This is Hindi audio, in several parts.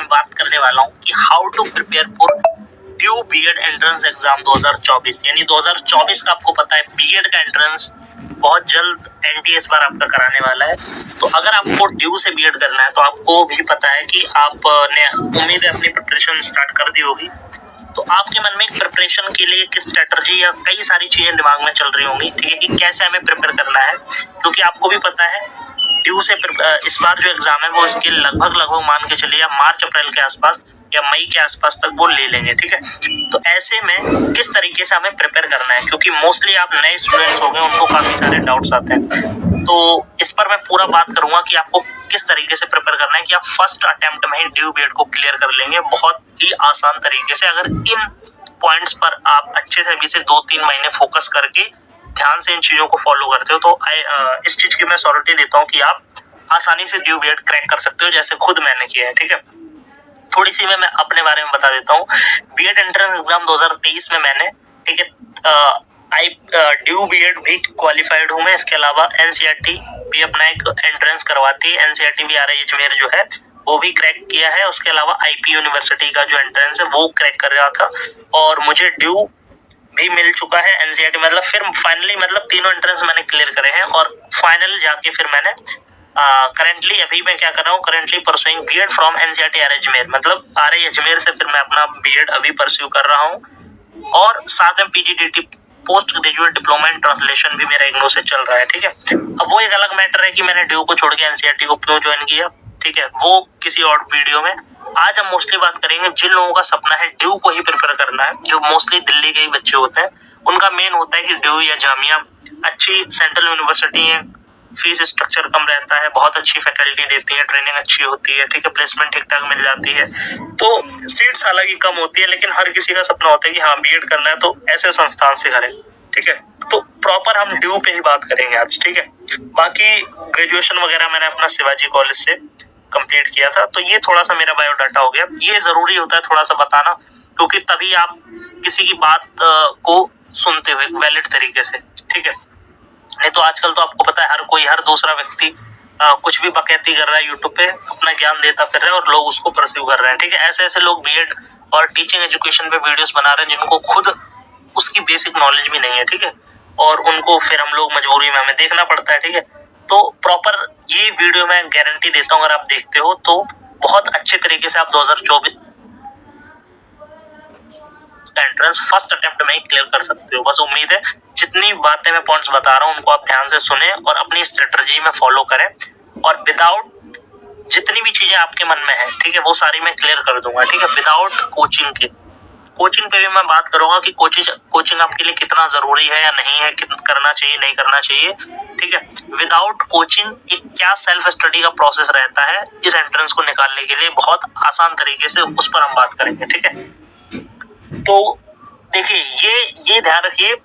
बात करने वाला हूँ कि how to prepare for the BEd entrance exam 2024। यानी 2024 का आपको पता है बीएड का एंट्रेंस बहुत जल्द एनटीए इस बार आपका कराने वाला है। तो अगर आपको ड्यू से बीएड करना है तो आपको भी पता है कि आपने उम्मीद है अपनी प्रिपरेशन स्टार्ट कर दी होगी। तो आपके मन में एक प्रिपरेशन के लिए किस स्ट्रेटजी या कई सारी चीजें दिमाग में चल रही होंगी, ठीक है, कि कैसे हमें प्रिपेयर करना है। क्योंकि आपको भी पता है ड्यू से इस बार जो एग्जाम है वो इसके लगभग मान के चलिए मार्च अप्रैल के आसपास या मई के आसपास तक वो ले लेंगे, ठीक है। तो ऐसे में किस तरीके से हमें प्रिपेयर करना है, क्योंकि मोस्टली आप नए स्टूडेंट्स हो गए, उनको काफी सारे डाउट्स आते हैं। तो इस पर मैं पूरा बात करूंगा कि आपको किस तरीके से प्रिपेयर करना है कि आप फर्स्ट अटेम्प्ट में ही ड्यू बीएड को क्लियर कर लेंगे बहुत ही आसान तरीके से। अगर इन पॉइंट्स पर आप अच्छे से अभी से 2-3 महीने फोकस करके ध्यान से इन चीजों को फॉलो करते हो तो इस चीज की मैं श्योरिटी देता हूँ कि आप आसानी से ड्यू बीएड क्रैक कर सकते हो, जैसे खुद मैंने किया है, ठीक है। थोड़ी सी मैं अपने बारे में बता देता हूँ। बीएड एंट्रेंस एग्जाम 2023 में मैंने, ठीक है, ड्यू बीएड भी क्वालिफाइड हूँ मैं। इसके अलावा एनसीईआरटी भी अपना एक एंट्रेंस करवाती है, एनसीईआरटी भी आरआई अजमेर जो है वो भी क्रैक किया है। उसके अलावा आईपी यूनिवर्सिटी का जो एंट्रेंस है वो क्रैक कर रहा था और मुझे ड्यू भी मिल चुका है। एनसीईआरटी मतलब फिर फाइनली मतलब तीनों एंट्रेंस मैंने क्लियर करे हैं और फाइनल जाके फिर मैंने करंटली अभी मैं क्या कर रहा हूँ, currently pursuing BEd from NCERT RI Ajmer, मतलब आरआई अजमेर से फिर मैं अपना बीएड अभी परस्यू कर रहा हूँ और साथ में PGDT post graduate diploma in translation भी मेरा इग्नू से चल रहा है, ठीक है। अब वो एक अलग मैटर है कि मैंने ड्यू को छोड़ के एनसीईआरटी को क्यों ज्वाइन किया, ठीक है, वो किसी और वीडियो में। आज हम मोस्टली बात करेंगे जिन लोगों का सपना है ड्यू को ही प्रिपेयर करना है, जो मोस्टली दिल्ली के ही बच्चे होते हैं। उनका मेन होता है कि ड्यू या जामिया अच्छी सेंट्रल यूनिवर्सिटी है, फीस स्ट्रक्चर कम रहता है, बहुत अच्छी फैकल्टी देती है, ट्रेनिंग अच्छी होती है, ठीक है, प्लेसमेंट ठीक ठाक मिल जाती है। तो सीट्स हालांकि कम होती है, लेकिन हर किसी का सपना होता है कि हाँ बीएड करना है तो ऐसे संस्थान से करें, ठीक है। तो प्रॉपर हम ड्यू पे ही बात करेंगे आज, ठीक है। बाकी ग्रेजुएशन वगैरह मैंने अपना शिवाजी कॉलेज से कंप्लीट किया था, तो ये थोड़ा सा मेरा बायोडाटा हो गया। ये जरूरी होता है थोड़ा सा बताना, क्योंकि तभी आप किसी की बात को सुनते हुए वैलिड तरीके से, ठीक है। नहीं तो आजकल तो आपको पता है हर दूसरा व्यक्ति कुछ भी बकैती कर रहा है, यूट्यूब पे अपना ज्ञान देता फिर रहा है और लोग उसको परस्यू कर रहे हैं, ठीक है। ऐसे लोग बीएड और टीचिंग एजुकेशन पे वीडियोस बना रहे हैं जिनको खुद उसकी बेसिक नॉलेज भी नहीं है, ठीक है, और उनको फिर हम लोग मजबूरी में हमें देखना पड़ता है, ठीक है। तो प्रॉपर ये वीडियो मैं गारंटी देता हूँ, अगर आप देखते हो तो बहुत अच्छे तरीके से आप 2024 एंट्रेंस फर्स्ट अटेम्प्ट में ही क्लियर कर सकते हो। बस उम्मीद है जितनी बातें मैं पॉइंट्स बता रहा हूँ उनको आप ध्यान से सुने और अपनी स्ट्रेटजी में फॉलो करें, और विदाउट जितनी भी चीजें आपके मन में है, ठीक है, वो सारी मैं क्लियर कर दूंगा, ठीक है, विदाउट कोचिंग के। कोचिंग पे भी मैं बात करूंगा कि कोचिंग आपके लिए कितना जरूरी है या नहीं है, करना चाहिए नहीं करना चाहिए, ठीक है। विदाउट कोचिंग एक क्या सेल्फ स्टडी का प्रोसेस रहता है इस एंट्रेंस को निकालने के लिए, बहुत आसान तरीके से उस पर हम बात करेंगे, ठीक है। तो देखिए ये ध्यान रखिए,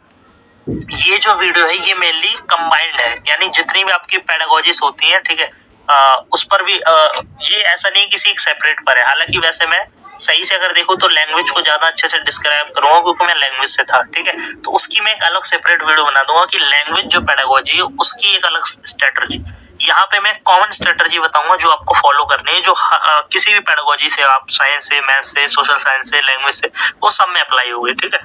ये जो वीडियो है ये मेनली कंबाइंड है, यानी जितनी भी आपकी पेडागोजीज होती है, ठीक है, उस पर भी ये ऐसा नहीं किसी एक सेपरेट पर है। हालांकि वैसे मैं सही से अगर देखो तो लैंग्वेज को ज्यादा अच्छे से डिस्क्राइब करूंगा क्योंकि मैं लैंग्वेज से था, ठीक है। तो उसकी मैं एक अलग सेपरेट वीडियो बना दूंगा कि लैंग्वेज जो पेडागोजी है उसकी एक अलग स्ट्रेटजी। यहाँ पे मैं कॉमन स्ट्रेटजी बताऊंगा जो आपको फॉलो करनी है, जो किसी भी पेडागोजी से, आप साइंस से, मैथ से, सोशल साइंस से, लैंग्वेज से, वो सब में अप्लाई होगी, ठीक है।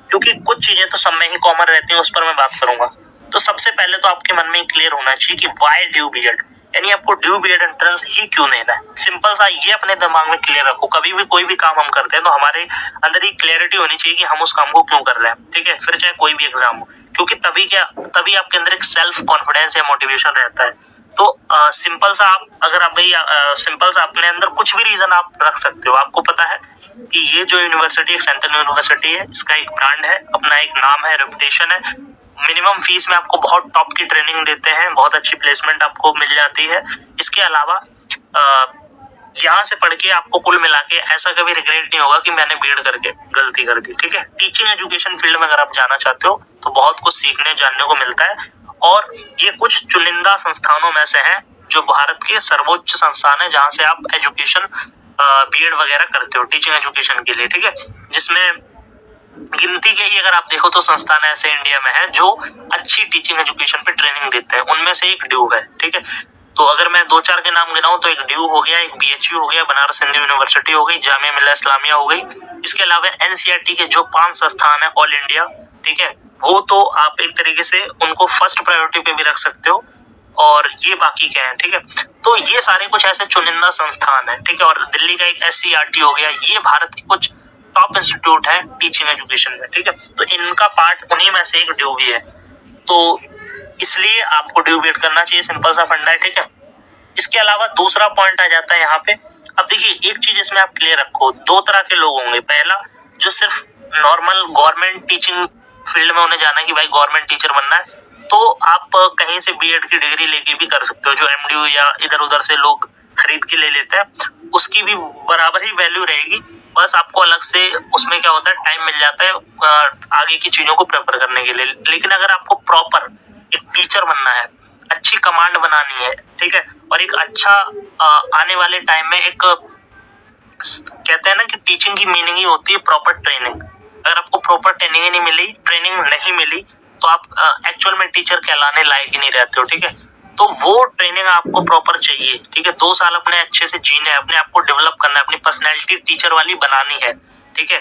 क्योंकि कुछ चीजें तो सब में ही कॉमन रहती हैं, उस पर मैं बात करूंगा। तो सबसे पहले तो आपके मन में क्लियर होना चाहिए कि व्हाई ड्यू बीएड, यानी आपको ड्यू बीएड एंट्रेंस ही क्यों लेना है। सिंपल सा ये अपने दिमाग में क्लियर रखो। कभी भी कोई भी काम हम करते हैं तो हमारे अंदर एक क्लैरिटी होनी चाहिए कि हम उस काम को क्यों कर रहे हैं, ठीक है, फिर चाहे कोई भी एग्जाम हो, क्योंकि तभी आपके अंदर एक सेल्फ कॉन्फिडेंस या मोटिवेशन रहता है। तो सिंपल सा सिंपल सा अपने अंदर कुछ भी रीजन आप रख सकते हो। आपको पता है कि ये जो यूनिवर्सिटी एक सेंट्रल यूनिवर्सिटी है, इसका एक ब्रांड है, अपना एक नाम है, रेपुटेशन है, मिनिमम फीस में आपको बहुत टॉप की ट्रेनिंग देते हैं, बहुत अच्छी प्लेसमेंट आपको मिल जाती है। इसके अलावा यहाँ से पढ़ के आपको कुल मिला के ऐसा कभी रिग्रेट नहीं होगा कि मैंने बीएड करके गलती कर दी, ठीक है। टीचिंग एजुकेशन फील्ड में अगर आप जाना चाहते हो तो बहुत कुछ सीखने जानने को मिलता है, और ये कुछ चुनिंदा संस्थानों में से है जो भारत के सर्वोच्च संस्थान है जहाँ से आप एजुकेशन बीएड वगैरह करते हो टीचिंग एजुकेशन के लिए, ठीक है। जिसमें गिनती के ही अगर आप देखो तो संस्थान ऐसे इंडिया में है जो अच्छी टीचिंग एजुकेशन पे ट्रेनिंग देते हैं, उनमें से एक ड्यू है, ठीक है। तो अगर मैं 2-4 के नाम गिनाऊं तो एक ड्यू हो गया, एक BHU हो गया, बनारस हिंदू यूनिवर्सिटी हो गई, जामिया मिल्लिया इस्लामिया हो गई। इसके अलावा NCERT के जो 5 संस्थान है ऑल इंडिया, ठीक है, वो तो आप एक तरीके से उनको फर्स्ट प्रायोरिटी पे भी रख सकते हो। और ये बाकी क्या है, ठीक है, तो ये सारे कुछ ऐसे चुनिंदा संस्थान है, ठीक है। और दिल्ली का एक SCERT हो गया, ये भारत के कुछ टॉप इंस्टीट्यूट है टीचिंग एजुकेशन में, ठीक है। तो इनका पार्ट उन्हीं में से एक ड्यू भी है, तो इसलिए आपको ड्यू वेट करना चाहिए, सिंपल सा फंडा है, ठीक है। इसके अलावा दूसरा पॉइंट आ जाता है यहाँ पे। अब देखिए एक चीज इसमें आप क्लियर रखो, 2 तरह के लोग होंगे। पहला जो सिर्फ नॉर्मल गवर्नमेंट टीचिंग फील्ड में उन्हें जाना है कि भाई गवर्नमेंट टीचर बनना है, तो आप कहीं से B.Ed की डिग्री लेके भी कर सकते हो, जो MDU या इधर उधर से लोग खरीद के ले लेते हैं, उसकी भी बराबर ही वैल्यू रहेगी। बस आपको अलग से उसमें क्या होता है, टाइम मिल जाता है आगे की चीजों को प्रेफर करने के लिए। लेकिन अगर आपको प्रॉपर एक टीचर बनना है, अच्छी कमांड बनानी है, ठीक है, और एक अच्छा आने वाले टाइम में एक कहते हैं ना कि टीचिंग की मीनिंग ही होती है प्रॉपर ट्रेनिंग। अगर आपको प्रॉपर ट्रेनिंग नहीं मिली तो आप एक्चुअल में टीचर कहलाने लायक ही नहीं रहते हो, ठीक है। तो वो ट्रेनिंग आपको प्रॉपर चाहिए, ठीक है। 2 साल अपने अच्छे से जीने हैं, अपने आप को डेवलप करना है, अपनी पर्सनैलिटी टीचर वाली बनानी है, ठीक है,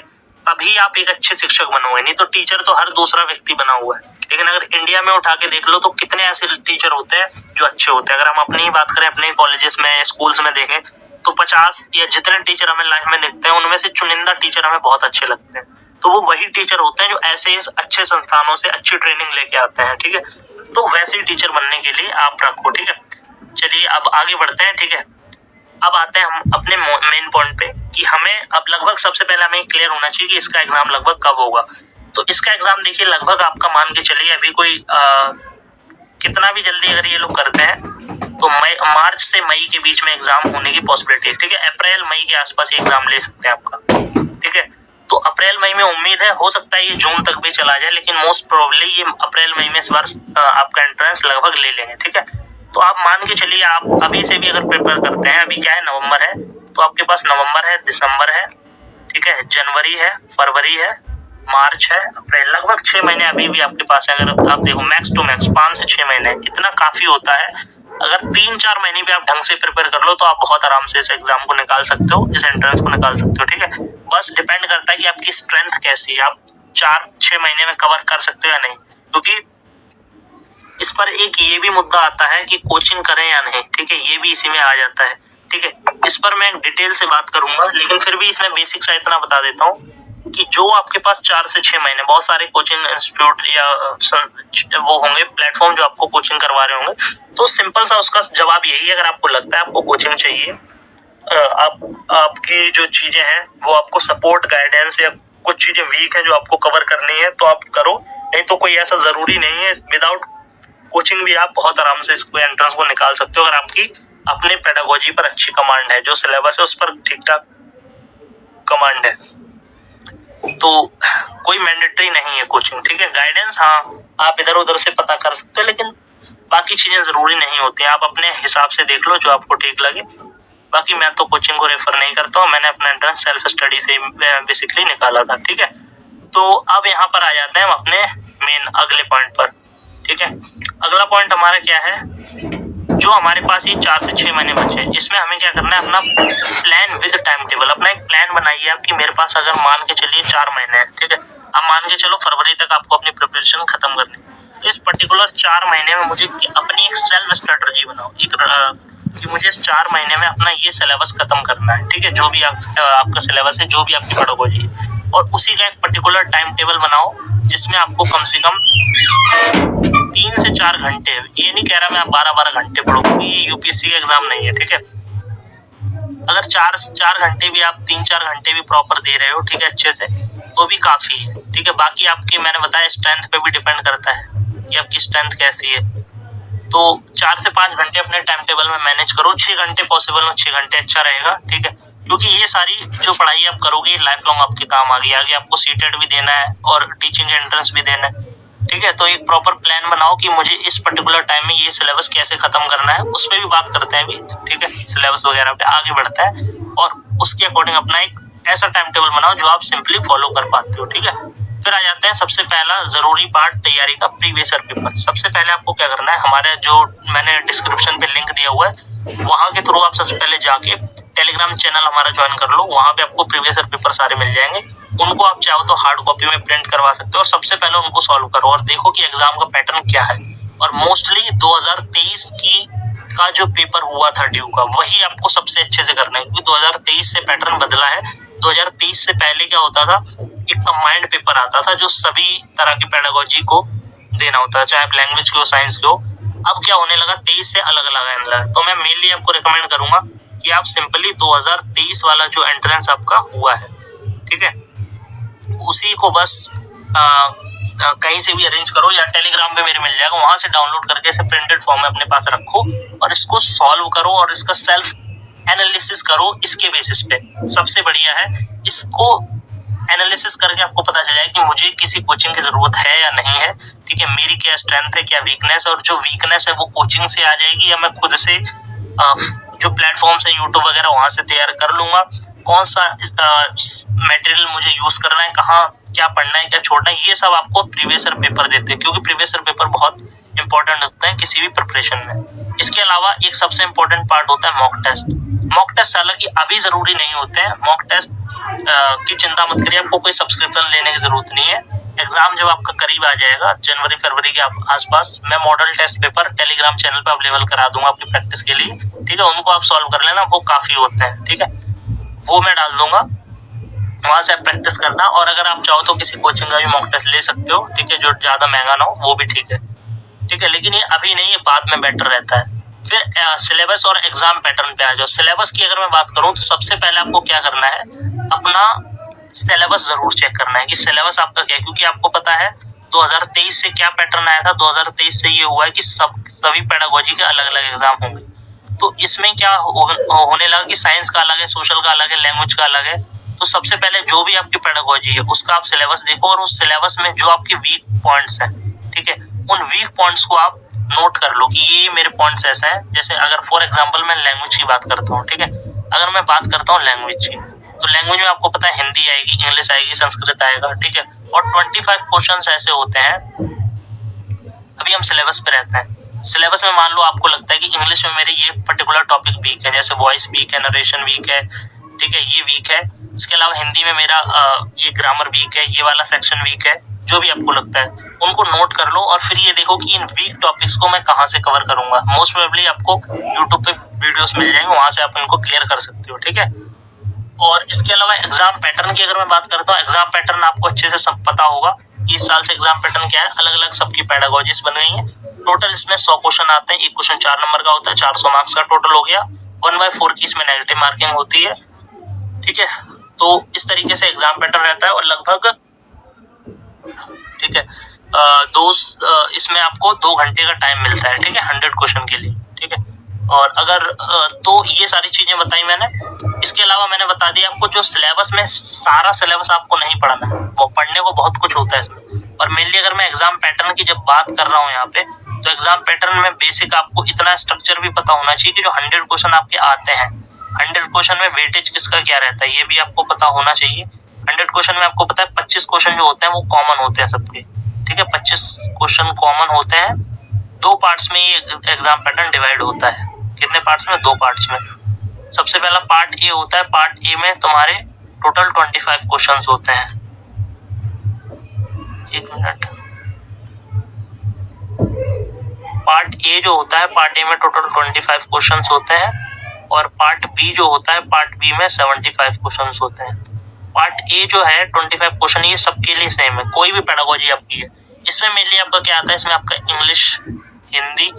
तभी आप एक अच्छे शिक्षक बनोगे। नहीं तो टीचर तो हर दूसरा व्यक्ति बना हुआ है। लेकिन अगर इंडिया में उठा के देख लो तो कितने ऐसे टीचर होते हैं जो अच्छे होते हैं। अगर हम अपनी ही बात करें, अपने कॉलेजेस में, स्कूल्स में देखें, तो 50 या जितने टीचर हमें लाइफ में दिखते हैं उनमें से चुनिंदा टीचर हमें बहुत अच्छे लगते हैं। तो वो वही टीचर होते हैं जो ऐसे अच्छे संस्थानों से अच्छी ट्रेनिंग लेके आते हैं, ठीक है। तो वैसे ही टीचर बनने के लिए आप रखो, ठीक है। चलिए अब आगे बढ़ते हैं, ठीक है। अब आते हैं हम अपने मेन पॉइंट पे कि हमें अब लगभग सबसे पहले हमें क्लियर होना चाहिए कि इसका एग्जाम लगभग कब होगा। तो इसका एग्जाम देखिए लगभग आपका मान के चलिए अभी कोई कितना भी जल्दी अगर ये लोग करते हैं तो मार्च से मई के बीच में एग्जाम होने की पॉसिबिलिटी है, ठीक है। अप्रैल मई के आसपास ये एग्जाम ले सकते हैं आपका, ठीक है। तो अप्रैल मई में उम्मीद है, हो सकता है ये जून तक भी चला जाए, लेकिन मोस्ट प्रोबेबली ये अप्रैल मई में इस बार आपका एंट्रेंस लगभग ले लेंगे, ठीक है। तो आप मान के चलिए आप अभी से भी अगर प्रिपेयर करते हैं, अभी क्या है नवंबर है, तो आपके पास नवंबर है, दिसंबर है, ठीक है, जनवरी है, फरवरी है, मार्च है, अप्रैल, लगभग 6 महीने अभी भी आपके पास है। अगर आप देखो मैक्स टू मैक्स 5 से 6 महीने इतना काफी होता है। अगर 3-4 महीने भी आप ढंग से प्रिपेयर कर लो तो आप बहुत आराम से इस एग्जाम को निकाल सकते हो, इस एंट्रेंस को निकाल सकते हो, ठीक है। बस डिपेंड करता है कि आपकी स्ट्रेंथ कैसी है, आप 4-6 महीने में कवर कर सकते हो या नहीं। क्योंकि इस पर एक ये भी मुद्दा आता है कि कोचिंग करें या नहीं, ठीक है, ये भी इसी में आ जाता है, ठीक है। इस पर मैं डिटेल से बात करूंगा, लेकिन फिर भी इसमें बेसिक सा इतना बता देता हूँ कि जो आपके पास 4 से 6 महीने, बहुत सारे कोचिंग इंस्टीट्यूट या वो होंगे प्लेटफॉर्म जो आपको कोचिंग करवा रहे होंगे, तो सिंपल सा उसका जवाब यही है, अगर आपको लगता है आपको कोचिंग चाहिए, आपकी जो चीजें हैं वो आपको सपोर्ट गाइडेंस या कुछ चीजें वीक है जो आपको कवर करनी है तो आप करो, नहीं तो कोई ऐसा जरूरी नहीं है। विदाउट कोचिंग भी आप बहुत आराम से इसको एंट्रेंस को निकाल सकते हो, अगर आपकी अपने पेडागोजी पर अच्छी कमांड है, जो सिलेबस है उस पर ठीक ठाक कमांड है, तो कोई मैंडेटरी नहीं है कोचिंग, ठीक है। गाइडेंस हाँ आप इधर उधर से पता कर सकते हो, लेकिन बाकी चीजें जरूरी नहीं होती, आप अपने हिसाब से देख लो जो आपको ठीक लगे। बाकी मैं तो कोचिंग को रेफर नहीं करता हूँ, मैंने अपना एंट्रेंस सेल्फ स्टडी से बेसिकली निकाला था, ठीक है। तो अब यहाँ पर आ जाते हैं हम अपने मेन अगले पॉइंट पर, ठीक है। अगला पॉइंट हमारा क्या है, जो हमारे पास ये 4 से 6 महीने बचे हैं, इसमें हमें क्या करना है, अपना प्लान विद टाइम टेबल, अपना एक प्लान बनाइए आप कि मेरे पास अगर मान के चलिए 4 महीने हैं, ठीक है, अब मान के चलो फरवरी तक आपको अपनी प्रिपरेशन खत्म करनी है, तो इस पर्टिकुलर 4 महीने में मुझे अपनी एक सेल्फ स्ट्रेटजी बनाओ, कि मुझे इस 4 महीने में अपना ये सिलेबस खत्म करना है, ठीक है, जो भी आपका सिलेबस है, जो भी आपकी पेडागोजी है, और उसी का एक पर्टिकुलर टाइम टेबल बनाओ जिसमें आपको कम से कम 3 से 4 घंटे, ये नहीं कह रहा मैं आप 12-12 घंटे पढ़ो, क्योंकि ये यूपीएससी का एग्जाम नहीं है, ठीक है। अगर 4 घंटे भी आप 3-4 घंटे भी प्रॉपर दे रहे हो, ठीक है, अच्छे से, तो भी काफी है, ठीक है। बाकी आपकी मैंने बताया स्ट्रेंथ पे भी डिपेंड करता है कि आपकी स्ट्रेंथ कैसी है, तो 4 से 5 घंटे अपने टाइम टेबल में मैनेज करो। 6 घंटे पॉसिबल हो, 6 घंटे अच्छा रहेगा, ठीक है, क्योंकि ये सारी जो पढ़ाई आप करोगे लाइफ लॉन्ग आपके काम आ गई, आगे आपको सीटेट भी देना है और टीचिंग एंट्रेंस भी देना है, ठीक है। तो एक प्रॉपर प्लान बनाओ कि मुझे इस पर्टिकुलर टाइम में ये सिलेबस कैसे खत्म करना है, उस पर भी बात करते हैं अभी, ठीक है, सिलेबस वगैरह पे आगे बढ़ता है, और उसके अकॉर्डिंग अपना एक ऐसा टाइम टेबल बनाओ जो आप सिंपली फॉलो कर पाते हो, ठीक है। फिर आ जाते हैं सबसे पहला जरूरी पार्ट तैयारी का, प्रीवियस ईयर पेपर। सबसे पहले आपको क्या करना है, हमारे जो मैंने डिस्क्रिप्शन पे लिंक दिया हुआ है वहां के थ्रू आप सबसे पहले जाके टेलीग्राम चैनल हमारा ज्वाइन कर लो। वहां पे आपको प्रीवियस ईयर पेपर सारे मिल जाएंगे। उनको आप चाहो तो हार्ड कॉपी में प्रिंट करवा सकते हो और सबसे पहले उनको सॉल्व करो और देखो कि एग्जाम का पैटर्न क्या है। और मोस्टली 2023 की का जो पेपर हुआ था ड्यू का, वही आपको सबसे अच्छे से करना है, क्योंकि 2023 से पैटर्न बदला है। 2023 से पहले क्या होता था, एक कंबाइंड पेपर आता था जो सभी तरह की पेडागोजी को देना होता है, चाहे आप लैंग्वेज के हो, साइंस के हो। अब क्या होने लगा, 23 से अलग अलग आने लगा। तो मैं मेनली आपको रिकमेंड करूंगा कि आप सिंपली 2023 वाला जो एंट्रेंस आपका हुआ है, ठीक है, उसी को बस कहीं से भी अरेंज करो या टेलीग्राम पे मेरे मिल जाएगा, वहां से डाउनलोड करके इसे प्रिंटेड फॉर्म में अपने पास रखो और इसको सॉल्व करो और इसका सेल्फ एनालिसिस करो। इसके बेसिस पे सबसे बढ़िया है, इसको एनालिसिस करके आपको पता चल जाए कि मुझे किसी कोचिंग की जरूरत है या नहीं है, ठीक है, मेरी क्या स्ट्रेंथ है, क्या वीकनेस है, और जो वीकनेस है वो कोचिंग से आ जाएगी या मैं खुद से जो प्लेटफॉर्म है यूट्यूब वगैरह वहां से तैयार कर लूंगा। कौन सा मटेरियल मुझे यूज करना है, कहाँ क्या पढ़ना है, क्या छोड़ना है, ये सब आपको प्रीवियस ईयर पेपर देते हैं, क्योंकि प्रीवियस ईयर पेपर बहुत इंपॉर्टेंट होता है किसी भी प्रिपरेशन में। इसके अलावा एक सबसे इंपॉर्टेंट पार्ट होता है मॉक टेस्ट। मॉक टेस्ट हालांकि अभी जरूरी नहीं होते हैं, मॉक टेस्ट की चिंता मत करिए, आपको कोई सब्सक्रिप्शन लेने की जरूरत नहीं है। एग्जाम जब आपका करीब आ जाएगा जनवरी फरवरी के आसपास, मैं model test paper Telegram channel पे अवेलेबल करा दूंगा आपकी प्रैक्टिस के लिए, ठीक है, उनको आप सॉल्व कर लेना, वो काफी होते हैं, ठीक है, वो मैं डाल दूंगा, वहां से आप प्रैक्टिस करना। और अगर आप चाहो तो किसी कोचिंग का भी मॉक टेस्ट ले सकते हो, ठीक है, जो ज्यादा महंगा ना हो, वो भी ठीक है, ठीक है, लेकिन ये अभी नहीं, ये बाद में बेटर रहता है। फिर सिलेबस और एग्जाम पैटर्न पे आ जाओ। सिलेबस की अगर मैं बात करूं तो सबसे पहले आपको क्या करना है, अपना सिलेबस जरूर चेक करना है कि सिलेबस आपका क्या है, क्योंकि आपको पता है 2023 से क्या पैटर्न आया था। 2023 से ये हुआ है कि सभी पेडागोजी के अलग अलग एग्जाम होंगे। तो इसमें क्या होने लगा कि साइंस का अलग है, सोशल का अलग है, लैंग्वेज का अलग है। तो सबसे पहले जो भी आपकी पेडागोजी है उसका आप सिलेबस देखो और उस सिलेबस में जो आपके वीक पॉइंट्स हैं, ठीक है, उन वीक पॉइंट्स को आप नोट कर लो कि ये मेरे पॉइंट्स ऐसे हैं। जैसे अगर फॉर एग्जांपल मैं लैंग्वेज की बात करता हूँ, ठीक है, अगर मैं बात करता हूँ लैंग्वेज की, तो लैंग्वेज में आपको पता है हिंदी आएगी, इंग्लिश आएगी, संस्कृत आएगा, ठीक है, और 25 क्वेश्चंस ऐसे होते हैं। अभी हम सिलेबस पे रहते हैं, सिलेबस में मान लो आपको लगता है कि इंग्लिश में मेरे ये पर्टिकुलर टॉपिक वीक है, जैसे वॉइस वीक है, नरेशन वीक है, ठीक है, ये वीक है। इसके अलावा हिंदी में मेरा ये ग्रामर वीक है, ये वाला सेक्शन वीक है, जो भी आपको लगता है उनको नोट कर लो और फिर ये देखो कि इन वीक टॉपिक्स को मैं कहाँ से कवर करूंगा। मोस्ट प्रोबेबली आपको यूट्यूब पे वीडियोस मिल जाएंगे, वहां से आप इनको क्लियर कर सकते हो, ठीक है। और इसके अलावा एग्जाम पैटर्न की अगर मैं बात करता हूँ, एग्जाम पैटर्न आपको अच्छे से सब पता होगा कि इस साल से एग्जाम पैटर्न क्या है, अलग अलग सबकी पेडागोजीज बन गई है। टोटल इसमें 100 क्वेश्चन आते हैं, एक क्वेश्चन 4 नंबर का होता है, 400 मार्क्स का टोटल हो गया। 1/4 की इसमें नेगेटिव मार्किंग होती है, ठीक है। तो इस तरीके से एग्जाम पैटर्न रहता है और लगभग, ठीक है, इसमें आपको 2 घंटे का टाइम मिलता है, ठीक है, 100 क्वेश्चन के लिए, ठीक है। और अगर तो ये सारी चीजें बताई मैंने। इसके अलावा मैंने बता दिया आपको जो सिलेबस में, सारा सिलेबस आपको नहीं पढ़ना है, वो पढ़ने को बहुत कुछ होता है इसमें। और मेनली अगर मैं एग्जाम पैटर्न की जब बात कर रहा हूँ यहाँ पे, तो एग्जाम पैटर्न में बेसिक आपको इतना स्ट्रक्चर भी पता होना चाहिए कि जो 100 क्वेश्चन आपके आते हैं, 100 क्वेश्चन में वेटेज किसका क्या रहता है, ये भी आपको पता होना चाहिए। 100 क्वेश्चन में आपको पता है 25 क्वेश्चन जो होते हैं वो कॉमन होते हैं सबके, ठीक है, 25 क्वेश्चन कॉमन होते हैं। 2 पार्ट्स में ये एग्जाम पैटर्न डिवाइड होता है। कितने पार्ट्स में? 2 पार्ट्स में। सबसे पहला पार्ट ए होता है, पार्ट ए में तुम्हारे टोटल 25 क्वेश्चंस होते हैं। एक मिनट, पार्ट ए जो होता है, पार्ट ए में टोटल 25 क्वेश्चंस होते हैं और पार्ट बी जो होता है, पार्ट बी में 75 क्वेश्चंस होते हैं। पार्ट ए जो है 25 क्वेश्चन, ये सबके लिए सेम है, कोई भी पेडागोजी आपकी है। इसमें मेनली आपका क्या आता है, इसमें आपका इंग्लिश, हिंदी,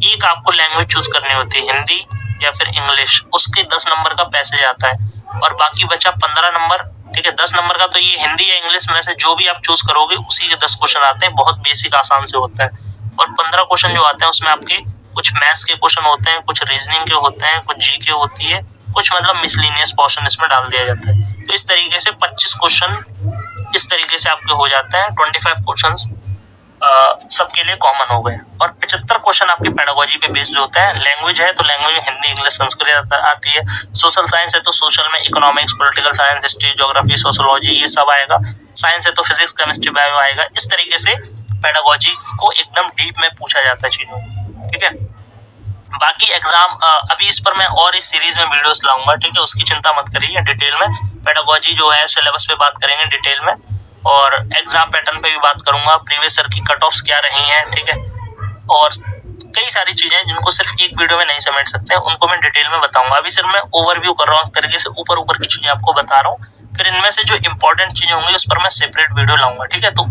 एक आपको लैंग्वेज चूज करनी होती है, हिंदी या फिर इंग्लिश, उसके 10 नंबर का पैसेज आता है और बाकी बचा 15 नंबर, ठीक है। 10 नंबर का तो ये हिंदी या इंग्लिश में से जो भी आप चूज करोगे उसी के 10 क्वेश्चन आते हैं, बहुत बेसिक आसान से होता है। और 15 क्वेश्चन जो आते हैं उसमें आपके कुछ मैथ्स के क्वेश्चन होते हैं, कुछ रीजनिंग के होते हैं, कुछ जीके होती है, कुछ मतलब मिसलिनियस पोर्शन इसमें डाल दिया जाता है। तो इस तरीके से 25 क्वेश्चन इस तरीके से आपके हो जाते हैं। 25 क्वेश्चन सबके लिए कॉमन हो गए और 75 क्वेश्चन आपकी पेडागोजी पे बेस्ड होते हैं। लैंग्वेज है तो लैंग्वेज में हिंदी, इंग्लिश, संस्कृत आती है। सोशल साइंस है तो सोशल में economics, political science, history, geography, sociology, ये सब आएगा। साइंस है तो फिजिक्स केमिस्ट्री बायो आएगा। इस तरीके से पेडागोजी को एकदम डीप में पूछा जाता है चीजों, ठीक है। बाकी एग्जाम अभी इस पर मैं और इस सीरीज में वीडियोस लाऊंगा, ठीक है, उसकी चिंता मत करिए। डिटेल में पेडागोजी जो है सिलेबस पे बात करेंगे डिटेल में, और एग्जाम पैटर्न पे भी बात करूंगा, प्रीवियस ईयर की कट ऑफ्स क्या रही हैं, ठीक है, और कई सारी चीजें जिनको सिर्फ एक वीडियो में नहीं समेट सकते, उनको मैं डिटेल में बताऊंगा। अभी सिर्फ मैं ओवरव्यू कर रहा हूँ, तरीके से ऊपर ऊपर की चीजें आपको बता रहा हूँ, फिर इनमें से जो इंपॉर्टेंट चीजें होंगी उस पर मैं सेपरेट वीडियो लाऊंगा, ठीक है। तो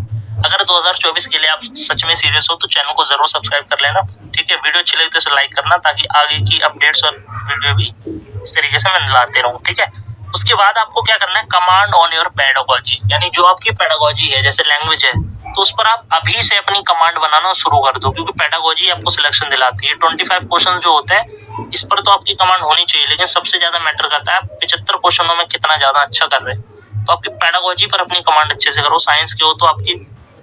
अगर 2024 के लिए आप सच में सीरियस हो तो चैनल को जरूर सब्सक्राइब कर लेना, ठीक है। वीडियो अच्छी लगी तो इसे लाइक करना, ताकि आगे की अपडेट्स और वीडियो भी इस तरीके से मैं लाते रहूं, ठीक है। उसके बाद आपको क्या करना है, कमांड ऑन योर पेडागोजी, यानी जो आपकी पेडागोजी है, जैसे लैंग्वेज है, तो उस पर आप अभी से अपनी कमांड बनाना शुरू कर दो, क्योंकि पेडागोजी आपको सिलेक्शन दिलाती है। 25 क्वेश्चन जो होते हैं इस पर तो आपकी कमांड होनी चाहिए, लेकिन सबसे ज्यादा मैटर करता है 75 क्वेश्चनों में कितना ज्यादा अच्छा कर रहे हैं। तो आपकी पेडागोजी पर अपनी कमांड अच्छे से करो। साइंस के हो तो आपकी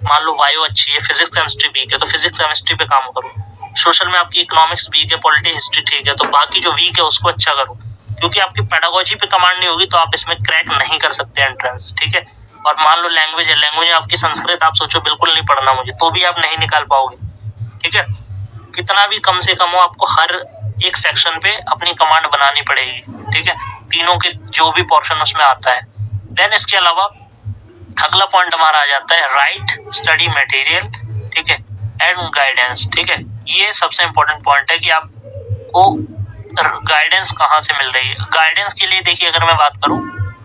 मान लो बायो अच्छी है, फिजिक्स केमिस्ट्री वीक है तो फिजिक्स केमिस्ट्री पे काम करो। सोशल में आपकी इकोनॉमिक्स वीक है, पॉलिटी हिस्ट्री ठीक है, तो बाकी जो वीक है उसको अच्छा करो, क्योंकि आपकी पेडागोजी पे कमांड नहीं होगी तो आप इसमें क्रैक नहीं कर सकते एंट्रेंस, ठीक है। और मान लो लैंग्वेज है, लैंग्वेज में आपकी संस्कृत, आप सोचो बिल्कुल नहीं पढ़ना मुझे, तो भी आप नहीं निकाल पाओगे, ठीक है। कितना भी कम से कम हो, आपको हर एक सेक्शन पे अपनी कमांड बनानी पड़ेगी, ठीक है, तीनों के जो भी पोर्शन उसमें आता है। देन इसके अलावा अगला पॉइंट हमारा आ जाता है राइट स्टडी मटेरियल, ठीक है, एंड गाइडेंस, ठीक है। ये सबसे इंपॉर्टेंट पॉइंट है कि आपको गाइडेंस कहाँ से मिल रही है। गाइडेंस के लिए देखिए, अगर मैं बात करूं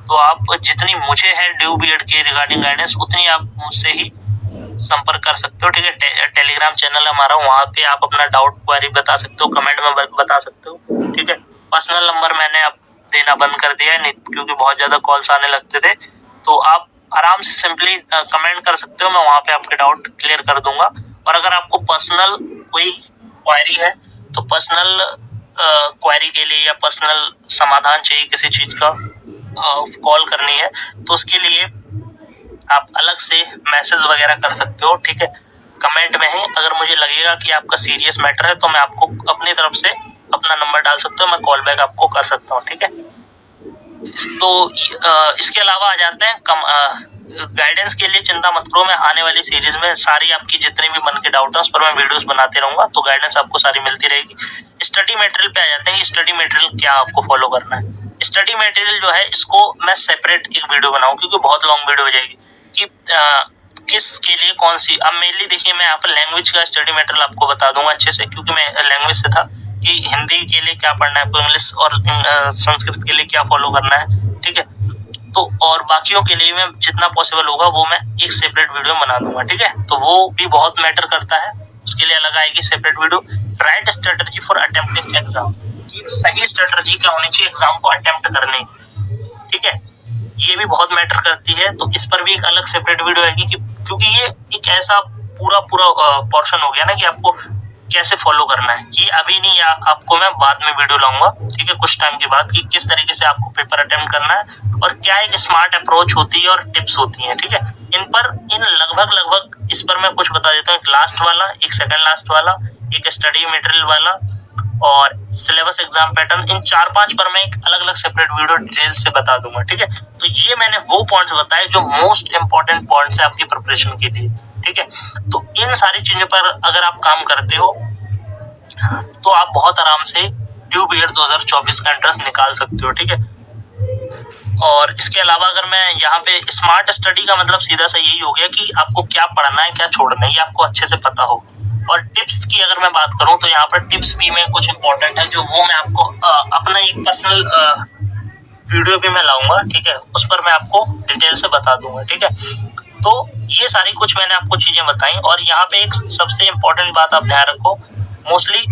तो आप जितनी मुझे है ड्यू बीएड के रिगार्डिंग गाइडेंस, उतनी आप मुझसे ही संपर्क कर सकते हो, ठीक है। टेलीग्राम चैनल है हमारा, वहां पे आप अपना डाउट क्वेरी बता सकते हो, कमेंट में बता सकते हो, ठीक है। पर्सनल नंबर मैंने अब देना बंद कर दिया है, क्योंकि बहुत ज्यादा कॉल्स आने लगते थे, तो आप आराम से सिंपली कमेंट कर सकते हो, मैं वहां पे आपके डाउट क्लियर कर दूंगा। और अगर आपको पर्सनल कोई क्वेरी है तो पर्सनल क्वेरी के लिए या पर्सनल समाधान चाहिए किसी चीज का, कॉल करनी है, तो उसके लिए आप अलग से मैसेज वगैरह कर सकते हो, ठीक है, कमेंट में ही। अगर मुझे लगेगा कि आपका सीरियस मैटर है तो मैं आपको अपनी तरफ से अपना नंबर डाल सकता हूँ, मैं कॉल बैक आपको कर सकता हूँ, ठीक है। तो इसके अलावा आ जाते हैं गाइडेंस के लिए चिंता मत करो, मैं आने वाली सीरीज में सारी आपकी जितने भी मन के डाउट है उस पर मैं वीडियोस बनाते रहूंगा, तो गाइडेंस आपको सारी मिलती रहेगी। स्टडी मटेरियल पे आ जाते हैं, स्टडी मटेरियल क्या आपको फॉलो करना है। स्टडी मटेरियल जो है इसको मैं सेपरेट एक वीडियो बनाऊं, क्योंकि बहुत लॉन्ग वीडियो हो जाएगी कि किसके लिए कौन सी। अब मेनली देखिए, मैं यहाँ पर लैंग्वेज का स्टडी मटेरियल आपको बता दूंगा अच्छे से, क्योंकि मैं लैंग्वेज से था कि हिंदी के लिए क्या पढ़ना है, इंग्लिश और संस्कृत के लिए क्या फॉलो करना है, ठीक है। तो और बाकियों के लिए मैं जितना पॉसिबल होगा वो मैं एक सेपरेट वीडियो बना दूंगा, ठीक है। तो वो भी बहुत मैटर करता है, उसके लिए अलग आएगी separate video. Right strategy for attempting exam, सही स्ट्रेटजी क्या होनी चाहिए एग्जाम को अटेम्प्ट करने की, ठीक है, ये भी बहुत मैटर करती है। तो इस पर भी एक अलग सेपरेट वीडियो आएगी, क्योंकि ये एक ऐसा पूरा पोर्शन हो गया ना कि आपको कैसे फॉलो करना है। ये अभी नहीं, आपको मैं बाद में वीडियो लाऊंगा, ठीक है, कुछ टाइम के बाद, कि किस तरीके से आपको पेपर अटेम्प्ट करना है और क्या एक स्मार्ट अप्रोच होती है और टिप्स होती हैं, ठीक है। इन लगभग इस पर मैं कुछ बता देता हूँ। एक लास्ट वाला, एक सेकंड लास्ट वाला, एक स्टडी मटेरियल वाला और सिलेबस एग्जाम पैटर्न, इन 4-5 पर मैं एक अलग सेपरेट वीडियो डिटेल से बता दूंगा, ठीक है। तो ये मैंने वो पॉइंट्स बताए जो मोस्ट इंपॉर्टेंट पॉइंट्स है आपकी प्रिपरेशन के लिए, ठीक है। तो इन सारी चीजों पर अगर आप काम करते हो तो आप बहुत आराम से ड्यू बीएड 2024 का एंट्रेंस निकाल सकते हो, ठीक है। और इसके अलावा अगर मैं यहाँ पे स्मार्ट स्टडी का मतलब सीधा सा यही हो गया कि आपको क्या पढ़ना है क्या छोड़ना है, ये आपको अच्छे से पता हो। और टिप्स की अगर मैं बात करूं तो यहाँ पर टिप्स भी में कुछ इंपॉर्टेंट है, जो वो मैं आपको अपना एक पर्सनल वीडियो भी मैं लाऊंगा, ठीक है, उस पर मैं आपको डिटेल से बता दूंगा, ठीक है। तो ये सारी कुछ मैंने आपको चीजें बताई। और यहाँ पे एक सबसे इम्पोर्टेंट बात आप ध्यान रखो, मोस्टली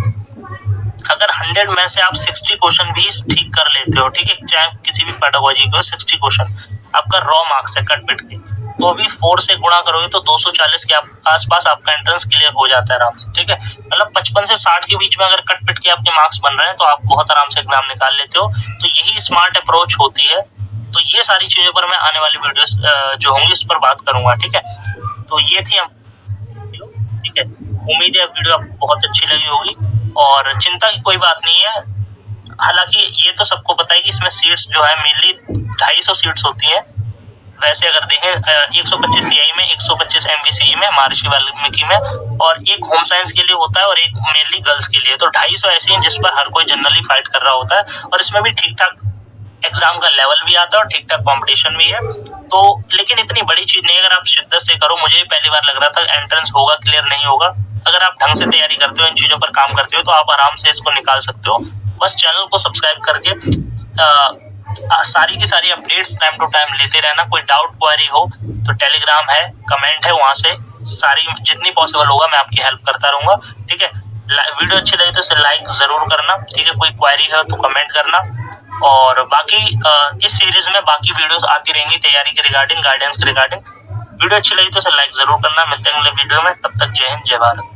अगर 100 में से आप 60 क्वेश्चन भी ठीक कर लेते हो, ठीक है, चाहे किसी भी पेडागोजी को 60 क्वेश्चन आपका रॉ मार्क्स है कट पिट के, तो भी 4 से गुणा करोगे तो 240 के आसपास आपका एंट्रेंस क्लियर हो जाता है आराम से, ठीक है। मतलब 55 से 60 के बीच में अगर कट पिट के आपके मार्क्स बन रहे हैं तो आप बहुत आराम से एग्जाम निकाल लेते हो। तो यही स्मार्ट अप्रोच होती है। तो ये सारी चीजों पर मैं आने वाली वीडियोस जो होंगी इस पर बात करूंगा, ठीक है। तो ये थी ठीक है, उम्मीद है वीडियो आपको बहुत अच्छी लगी होगी और चिंता की कोई बात नहीं है। हालांकि ये तो सबको पता है कि इसमें सीट्स जो है मेनली 250 सीट्स होती हैं, वैसे अगर देखें 125 CI में, 125 MVCE में, महर्षि वाल्मीकि में, और एक होम साइंस के लिए होता है और एक मेनली गर्ल्स के लिए। तो 250 ऐसे हैं जिस पर हर कोई जनरली फाइट कर रहा होता है, और इसमें भी ठीक ठाक एग्जाम का लेवल भी आता है और ठीक ठाक कंपटीशन भी है। तो लेकिन इतनी बड़ी चीज नहीं, अगर आप शिद्दत से करो। मुझे पहली बार लग रहा था एंट्रेंस होगा, क्लियर नहीं होगा। अगर आप ढंग से तैयारी करते हो, इन चीजों पर काम करते हो, तो आप आराम से इसको निकाल सकते हो। बस चैनल को सब्सक्राइब करके सारी की सारी अपडेट्स टाइम टू टाइम लेते रहना। कोई डाउट क्वेरी हो तो टेलीग्राम है, कमेंट है, वहां से सारी जितनी पॉसिबल होगा मैं आपकी हेल्प करता रहूंगा। ठीक है, वीडियो अच्छी लगी तो इसे लाइक जरूर करना। ठीक है, कोई क्वेरी है तो कमेंट करना। और बाकी इस सीरीज में बाकी वीडियोस आती रहेंगी तैयारी के रिगार्डिंग, गाइडेंस के रिगार्डिंग। वीडियो अच्छी लगी तो इसे लाइक जरूर करना। मिलते हैं अगले वीडियो में, तब तक जय हिंद, जय भारत।